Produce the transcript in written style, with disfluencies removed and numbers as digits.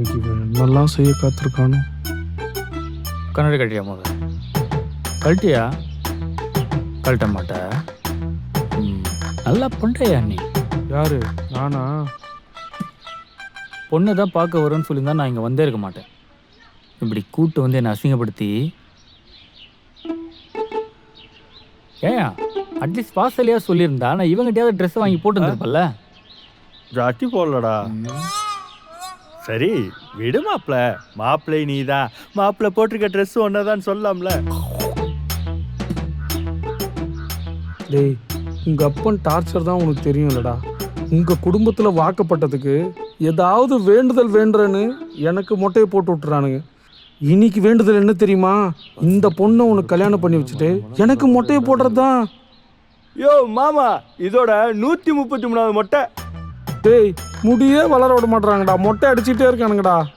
என்னெல்லாம் செய்ய காத்திருக்கானோ. கண்ணாடி கட்டியா முதல்ல? கழட்டியா? கழட்ட மாட்ட. நல்லா பண்ணுறியா நீ? யாரு? நானா? பொண்ணை தான் பார்க்க வரும்னு சொல்லியிருந்தா நான் இங்கே வந்தே இருக்க மாட்டேன். இப்படி கூட்டு வந்து என்னை அசிங்கப்படுத்தி ஏன் அட்லீஸ்ட் வாசலையா சொல்லியிருந்தா நான் இவங்கிட்டயாவது ட்ரெஸ் வாங்கி போட்டு வந்துருப்பல்ல. ஜாட்டி போடலடா. சரி விடு மாப்பிள்ள, மாப்பிள்ளை நீதான், மாப்பிள்ளை போட்டிருக்க ட்ரெஸ் ஒன்னதான் சொல்லலாம்ல. டேய், உங்க அப்பன் டார்ச்சர் தான் உனக்கு தெரியும்லடா. உங்க குடும்பத்துல வாக்கப்பட்டதுக்கு ஏதாவது வேண்டுதல் வேண்டுறேன்னு எனக்கு மொட்டையை போட்டு விட்டுறானுங்க. இன்னைக்கு வேண்டுதல் என்ன தெரியுமா? இந்த பொண்ணை உனக்கு கல்யாணம் பண்ணி வச்சுட்டு எனக்கு மொட்டையை போடுறது தான். யோ மாமா, இதோட 133வது மொட்டை. டேய், முடியே வளர விட மாட்டாங்கடா, மொட்டை அடிச்சுட்டே இருக்கானுங்கடா.